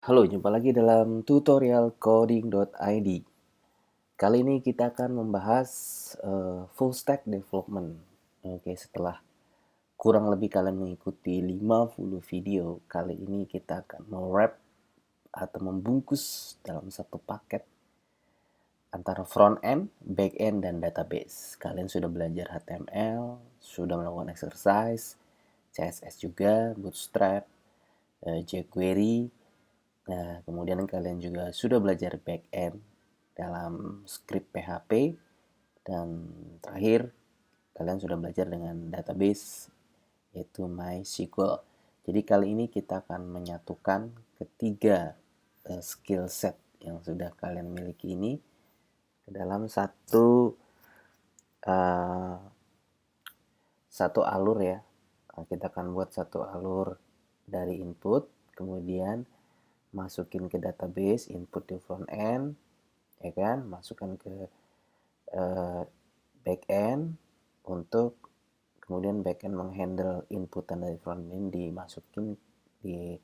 Halo, jumpa lagi dalam tutorial coding.id. Kali ini kita akan membahas full stack development. Oke, setelah kurang lebih kalian mengikuti 50 video, kali ini kita akan mewrap atau membungkus dalam satu paket antara front end, back end, dan database. Kalian sudah belajar HTML, sudah melakukan exercise, CSS juga, Bootstrap, jQuery. Nah, kemudian kalian juga sudah belajar back-end dalam script PHP, dan terakhir kalian sudah belajar dengan database yaitu MySQL. Jadi kali ini kita akan menyatukan ketiga skill set yang sudah kalian miliki ini ke dalam uh, satu alur ya. Kita akan buat satu alur dari input, kemudian masukin ke database, input di front end, ya kan, masukkan ke back end untuk kemudian back end menghandle inputan dari front end, dimasukin di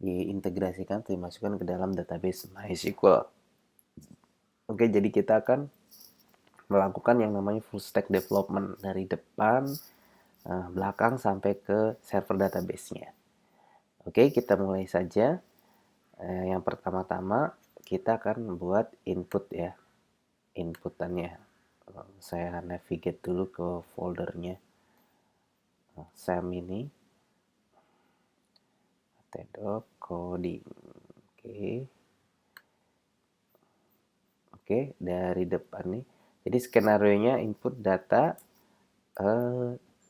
diintegrasikan, dimasukkan ke dalam database MySQL. Oke, jadi kita akan melakukan yang namanya full stack development dari depan, belakang sampai ke server database-nya. Oke, kita mulai saja. Yang pertama-tama kita akan membuat input ya, inputannya. Saya navigate dulu ke foldernya Sam ini, htdoc coding. Oke, dari depan nih. Jadi skenario nya input data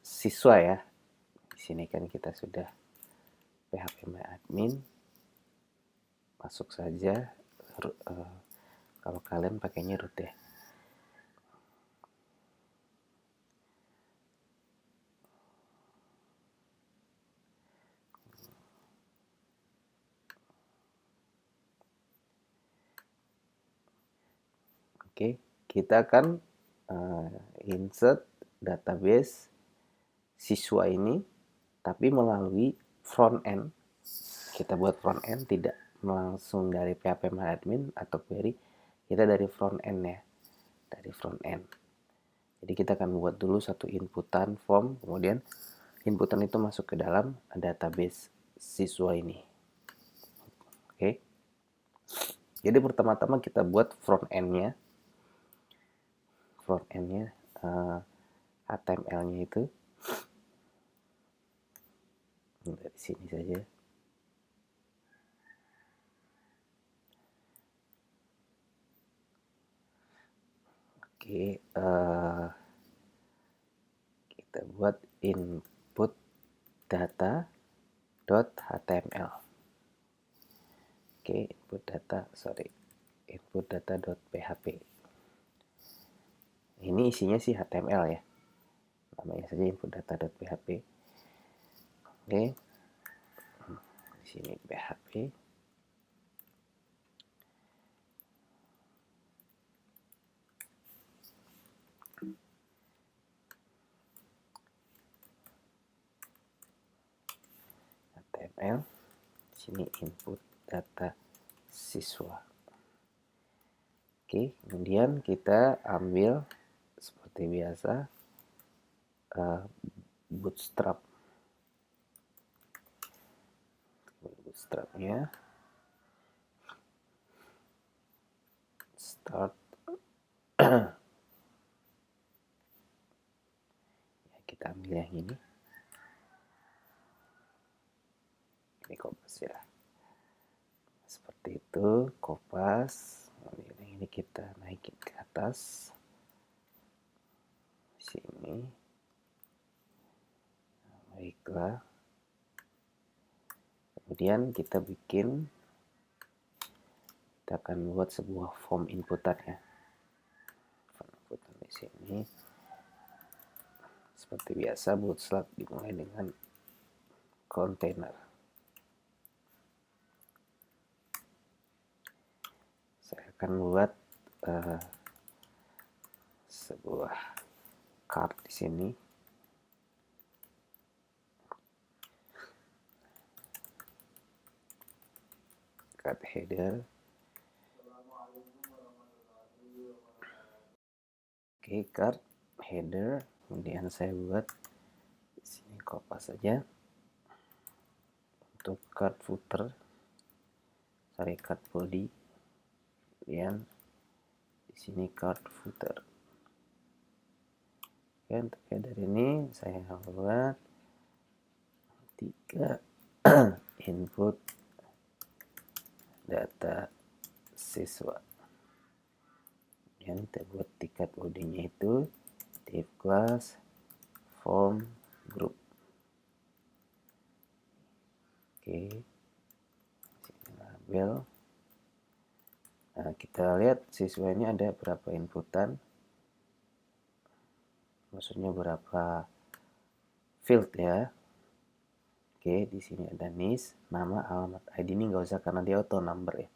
siswa ya. Di sini kan kita sudah PHP admin, masuk saja. Kalau kalian pakainya root ya. Oke, kita akan insert database siswa ini, tapi melalui front end. Kita buat front end, tidak langsung dari PHP admin atau query, kita dari front end ya, dari front end. Jadi kita akan buat dulu satu inputan form, kemudian inputan itu masuk ke dalam database siswa ini. Oke. Jadi pertama-tama kita buat front end-nya. Front end-nya HTML-nya itu dari sini saja. Oke, kita buat input data.html. Oke, input data.php. Ini isinya sih HTML ya, namanya saja input data.php. Oke, di sini PHP. HTML, di sini input data siswa. Oke, kemudian kita ambil seperti biasa bootstrapnya, start. Ya, kita ambil yang ini kopas ya, seperti itu, kopas. Kemudian yang ini kita naikin ke atas sini. Baiklah, kemudian kita akan buat sebuah form inputan ya. Form inputan di sini seperti biasa, Bootstrap dimulai dengan container. Saya akan buat sebuah card di sini. card header. Oke, card header. Kemudian saya buat di sini kopas saja. Untuk card footer, card body. Kemudian di sini card footer. Oke, untuk header ini saya buat 3 input data siswa. Yang kita buat tiket bodinya itu div class form group. Oke, sini label. Nah, kita lihat siswa ini ada berapa inputan, maksudnya berapa field ya. Oke, di sini ada NIS, nama, alamat. ID ini nggak usah karena dia auto number ya.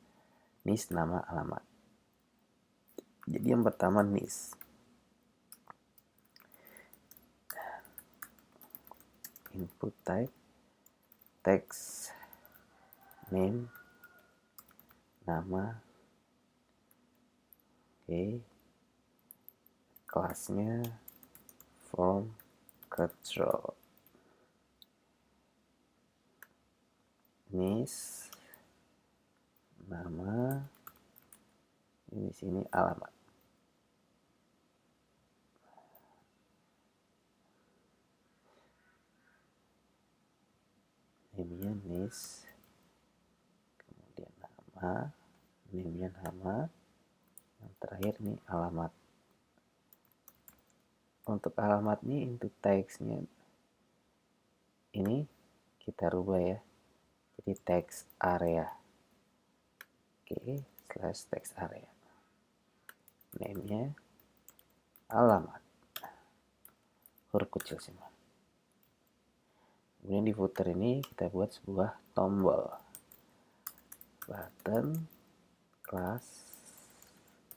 NIS, nama, alamat. Jadi yang pertama NIS. Input type, text, name, nama. Oke. Kelasnya form control. NIS, nama, ini sini alamat. Name-nya NIS, kemudian nama, name-nya nama, yang terakhir nih alamat. Untuk alamat nih untuk text-nya ini kita rubah ya, jadi text area. Oke, slash text area, name-nya alamat, huruf kecil semua. Kemudian di footer ini kita buat sebuah tombol, button class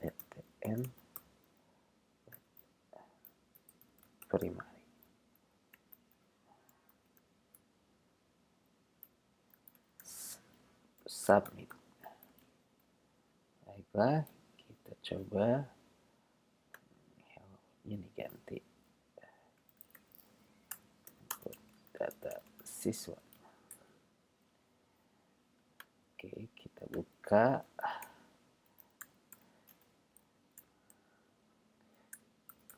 btn primary. Submit. Baiklah, kita coba ini diganti data siswa. Oke, kita buka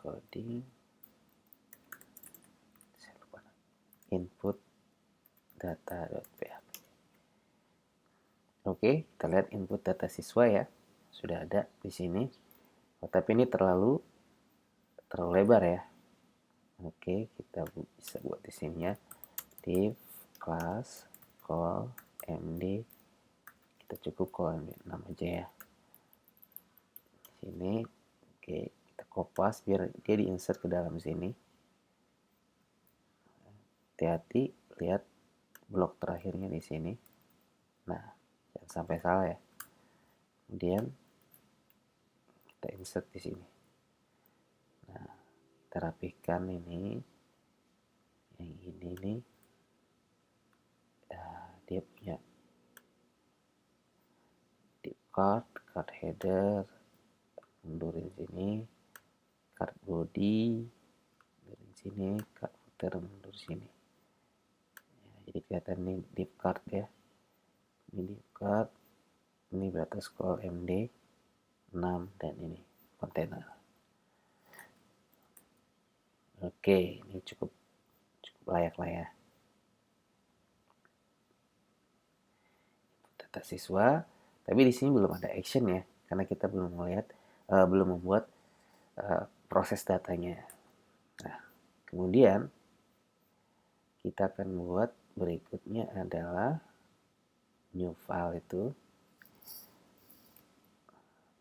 coding, saya lupa, input data.php. Oke, kita lihat input data siswa ya, sudah ada di sini. Oh, tapi ini terlalu lebar ya. Oke, kita bisa buat di sini ya, div class call md. Kita cukup call md 6 aja ya. Di sini, oke, kita kopas biar dia diinsert ke dalam sini. Hati-hati, lihat blok terakhirnya di sini. Nah, jangan sampai salah ya. Kemudian kita insert di sini. Nah, kita rapikan ini. Yang ini nih, dia punya div card header, mundurin sini, card body, mundurin sini, card footer, mundur sini. Ya, jadi kelihatan ini div card ya. Ini div card, ini berarti scroll md 6, dan ini kontainer. Oke, ini cukup layak lah ya. Data siswa, tapi di sini belum ada action ya, karena kita belum melihat, belum membuat proses datanya. Nah, kemudian kita akan membuat berikutnya adalah new file, itu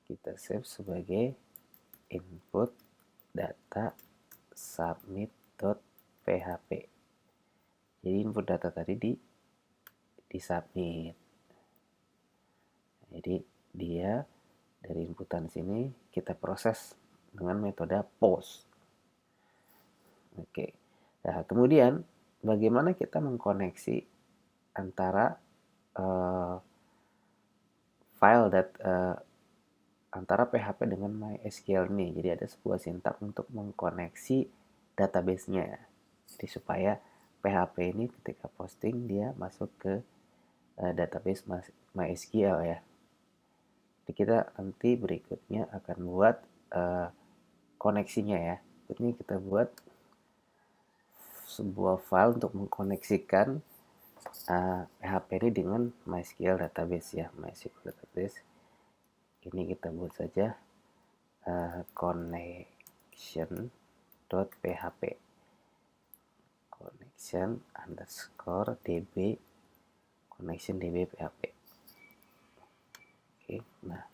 kita save sebagai input data submit.php. Jadi input data tadi di submit. Jadi dia dari inputan sini kita proses dengan metode post. Oke. Nah, kemudian bagaimana kita mengkoneksi antara file antara PHP dengan MySQL ini. Jadi ada sebuah sintak untuk mengkoneksi database-nya. Jadi supaya PHP ini ketika posting dia masuk ke database MySQL ya. Jadi kita nanti berikutnya akan buat koneksinya ya. Ini kita buat sebuah file untuk mengkoneksikan PHP ini dengan MySQL database ya, MySQL database. Ini kita buat saja connection.php, connection underscore db connection db php. Oke, nah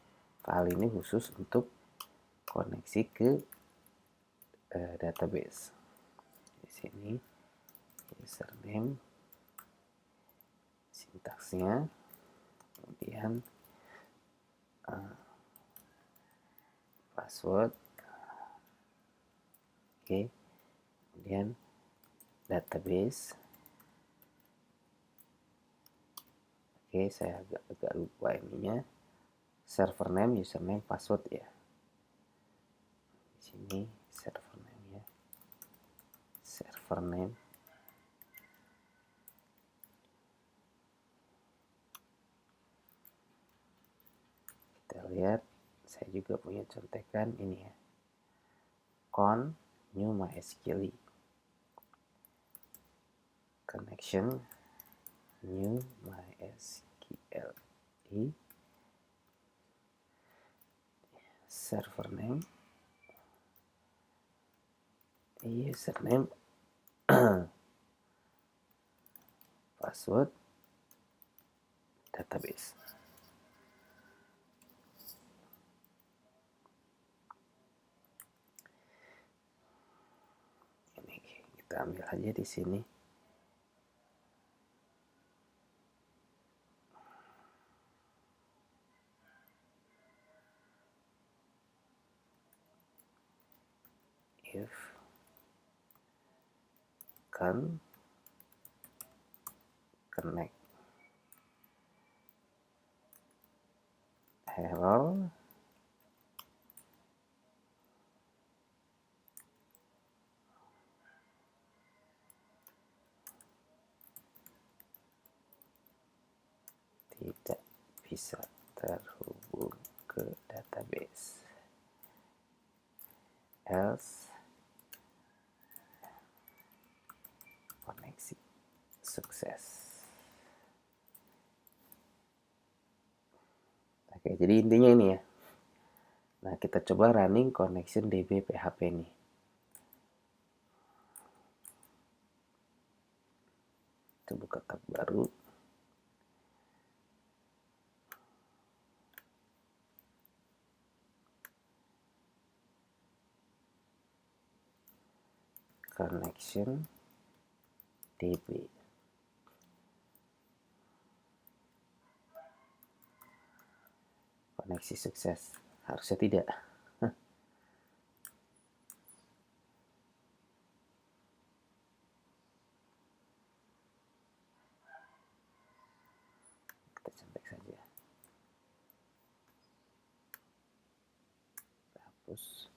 file ini khusus untuk koneksi ke database. Di sini username, sintaksnya, kemudian password, oke, kemudian database. Oke, saya agak lupa ininya. Server name, username, password ya. Di sini server name ya. Server name. Kita lihat, saya juga punya contekan ini ya. New MySQL. Connection new MySQL. Server name, username, password, database. Ini kita ambil aja di sini. If can connect error tidak bisa terhubung ke database, else koneksi sukses. Oke, jadi intinya ini ya. Nah, kita coba running connection db php ini. Kita buka tab baru. Connection db. Koneksi sukses. Harusnya tidak. Kita centang saja. Hapus.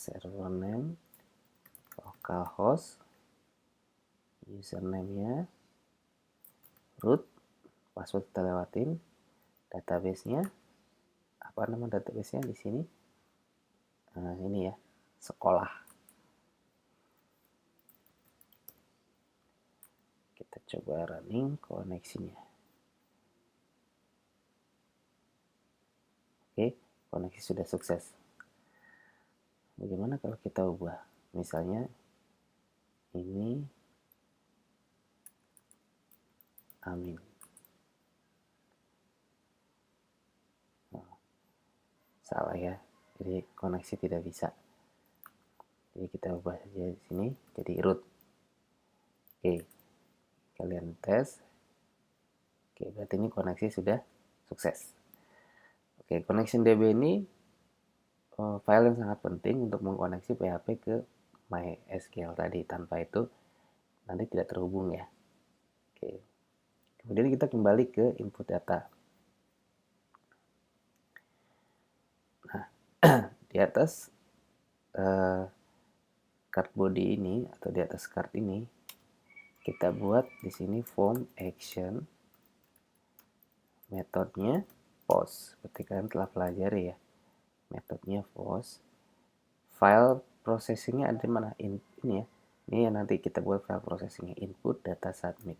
Server name, localhost, username-nya, root, password kita lewatin, database-nya, apa nama database-nya di sini? Nah, ini ya, sekolah. Kita coba running koneksinya. Oke, koneksi sudah sukses. Bagaimana kalau kita ubah? Misalnya ini Amin. Oh, salah ya. Jadi koneksi tidak bisa. Jadi kita ubah saja di sini jadi root. Oke, kalian tes. Oke, berarti ini koneksi sudah sukses. Oke, connection DB ini file yang sangat penting untuk mengkoneksi PHP ke MySQL tadi. Tanpa itu nanti tidak terhubung ya. Oke. Kemudian kita kembali ke input data. Nah, di atas card body ini atau di atas card ini kita buat di sini form action, metodenya post seperti kalian telah pelajari ya, metodenya post. File processingnya ada di mana? Ini ya, ini yang nanti kita buat file processingnya, input data submit,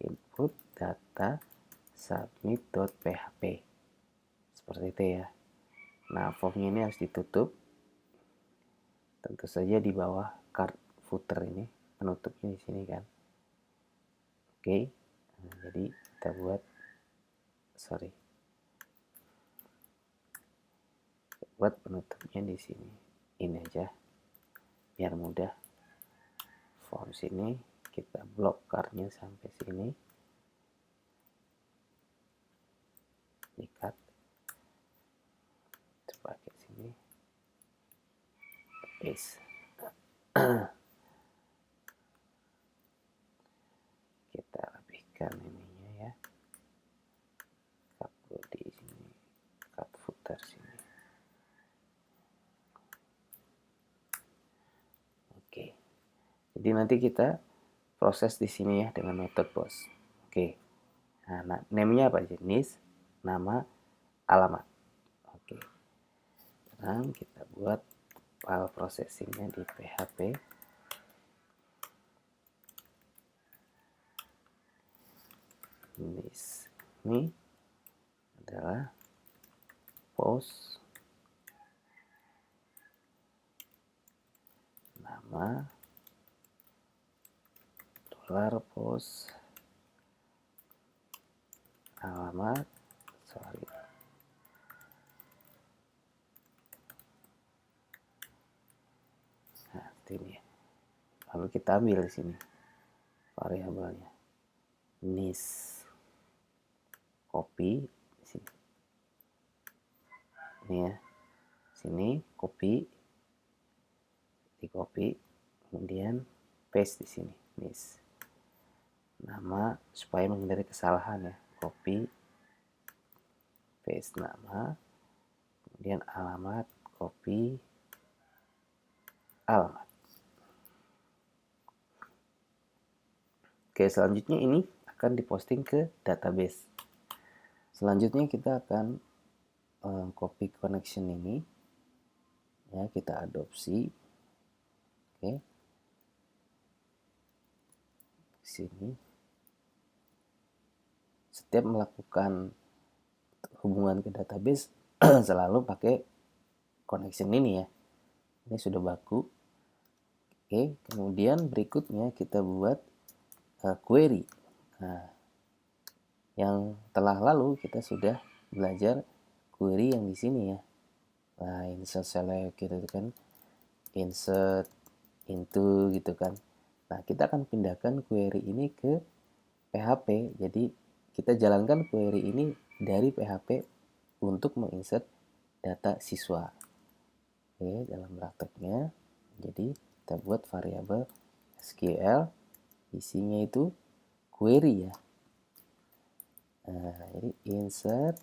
input data submit.php seperti itu ya. Nah, formnya ini harus ditutup, tentu saja di bawah card footer ini, penutupnya di sini kan. Oke, nah, jadi kita buat penutupnya di sini. Ini aja, biar mudah. Form sini kita blok cardnya sampai sini, di cut, kita pakai sini, paste. Kita rapihkan ininya ya, cut body sini, cut footer sini. Oke, jadi nanti kita proses di sini ya dengan metode post. Oke, nah name-nya apa? Jenis, nama, alamat. Oke, sekarang kita buat file processingnya di PHP. Ini adalah post nama $post alamat nah ini ya. Lalu kita ambil di sini variabelnya nis, copy di sini, ini ya, sini copy, di copy, kemudian paste di sini nis, nama supaya menghindari kesalahan ya, copy paste nama, kemudian alamat, copy alamat. Oke, selanjutnya ini akan diposting ke database. Selanjutnya kita akan copy connection ini ya, kita adopsi. Oke, sini setiap melakukan hubungan ke database selalu pakai connection ini ya, ini sudah baku. Oke, kemudian berikutnya kita buat query. Nah, yang telah lalu kita sudah belajar query yang di sini ya. Nah, insert select gitu kan, insert into gitu kan. Nah, kita akan pindahkan query ini ke PHP. Jadi kita jalankan query ini dari PHP untuk menginsert data siswa. Oke, dalam prakteknya jadi kita buat variabel SQL, isinya itu query ya. Nah, jadi insert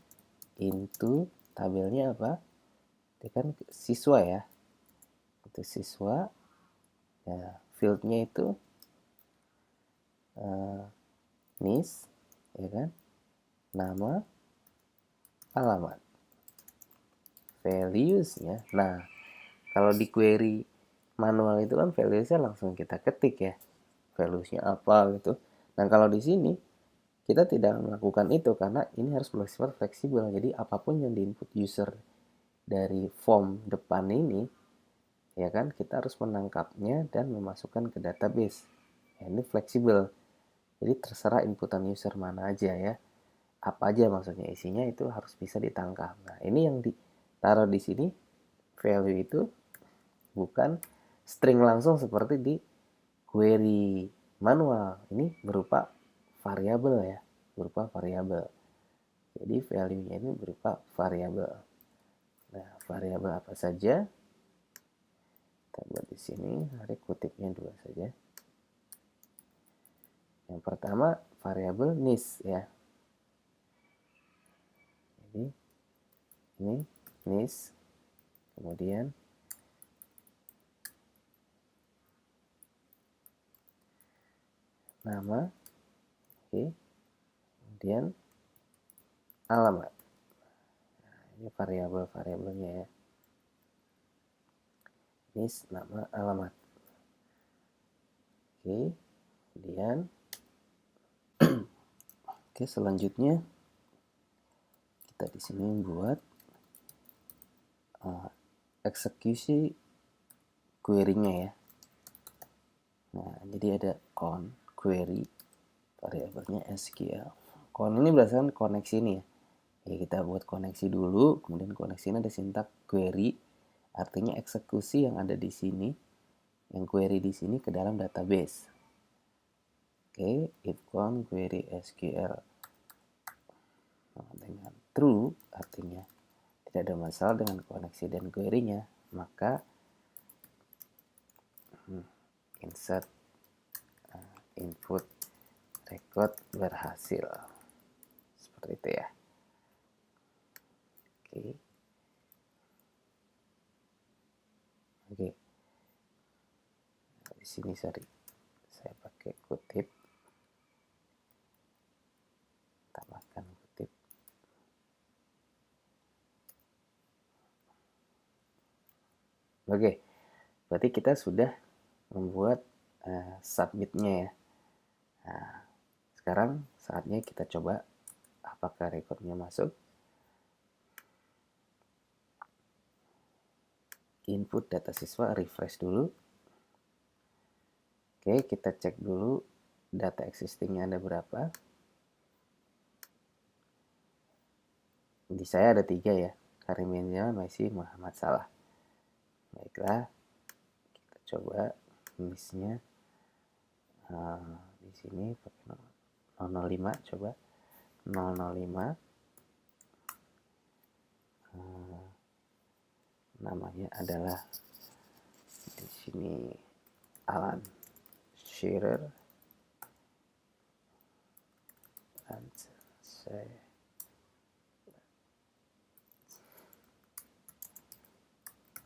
into tabelnya apa? Itu kan siswa ya. Itu siswa. Ya, fieldnya itu nis, ya kan? Nama, alamat. Values-nya. Nah, kalau di query manual itu kan values-nya langsung kita ketik ya. Values-nya apa gitu. Nah, kalau di sini kita tidak melakukan itu karena ini harus bersifat fleksibel. Jadi apapun yang diinput user dari form depan ini, ya kan, kita harus menangkapnya dan memasukkan ke database. Ya, ini fleksibel. Jadi terserah inputan user mana aja ya. Apa aja maksudnya isinya itu harus bisa ditangkap. Nah, ini yang ditaruh di sini value itu bukan string langsung seperti di query manual. Ini berupa variabel ya, berupa variabel. Jadi value-nya ini berupa variabel. Nah, variabel apa saja? Kita buat di sini, tarik kutipnya 2 saja. Yang pertama variabel nis ya. Jadi ini nis, kemudian nama, oke, kemudian alamat. Nah, ini variabel-variabelnya ya. Nis, nama, alamat. Oke, kemudian oke, selanjutnya kita di sini buat eksekusi query-nya ya. Nah, jadi ada con query, variabelnya SQL. Con ini berdasarkan koneksi ini ya. Ya, kita buat koneksi dulu, kemudian koneksi ini ada sintak query, artinya eksekusi yang ada di sini, yang query di sini ke dalam database. Oke, if con query SQL dengan true, artinya tidak ada masalah dengan koneksi dan query-nya, maka insert input record berhasil. Seperti itu ya. Oke. Oke. Di sini sorry, saya pakai kutip. Tambahkan kutip. Oke. Berarti kita sudah membuat submit-nya ya. Nah, sekarang saatnya kita coba apakah rekodnya masuk. Input data siswa, refresh dulu. Oke, kita cek dulu data existingnya ada berapa. Di saya ada 3 ya. Karim Benjamin, masih Muhammad Salah. Baiklah, kita coba listnya. Di sini pakai 005, coba 005. Namanya adalah di sini Alan Shearer, dan saya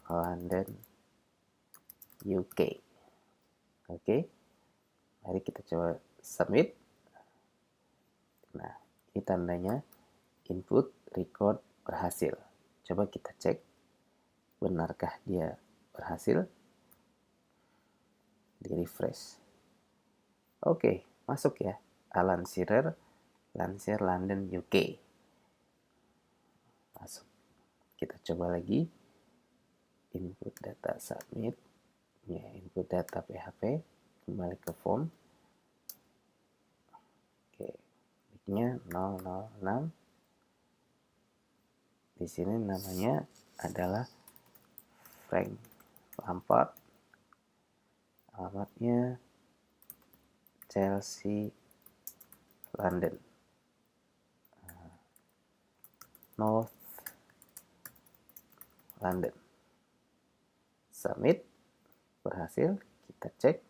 London, UK. Oke, mari kita coba submit. Nah, ini tandanya input record berhasil. Coba kita cek, benarkah dia berhasil? Di refresh. Oke, masuk ya. Alan Shearer, Lansir London, UK. Masuk. Kita coba lagi. Input data submit. Ya, input data PHP. Kembali ke form. Oke, nicknya 006. Di sini namanya adalah Frank Lampard. Alamatnya Chelsea, London, North London. Submit, berhasil. Kita cek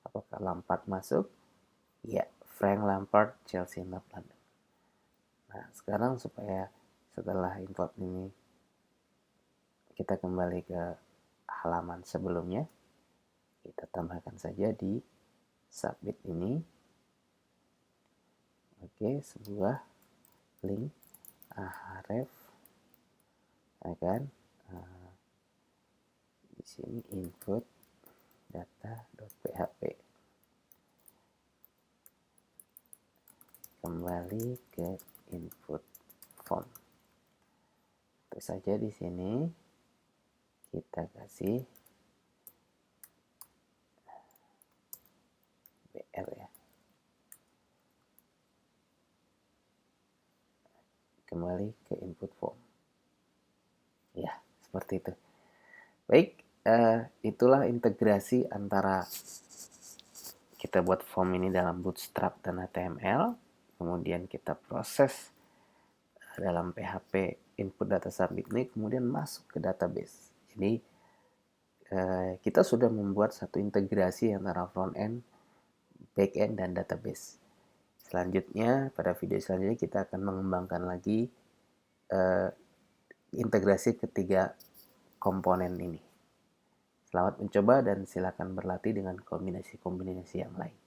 apakah Lampard masuk. Ya, Frank Lampard, Chelsea, North London. Nah, sekarang supaya setelah import ini kita kembali ke halaman sebelumnya, kita tambahkan saja di submit ini. Oke, sebuah link href akan di sini input data.php. Kembali ke input form. Terus saja di sini kita kasih BR ya. Kembali ke input form. Ya, seperti itu. Baik, itulah integrasi antara kita buat form ini dalam Bootstrap dan HTML, kemudian kita proses dalam PHP input data submit ini, kemudian masuk ke database. Jadi kita sudah membuat satu integrasi antara front end, back end, dan database. Selanjutnya, pada video selanjutnya kita akan mengembangkan lagi integrasi ketiga komponen ini. Selamat mencoba dan silakan berlatih dengan kombinasi-kombinasi yang lain.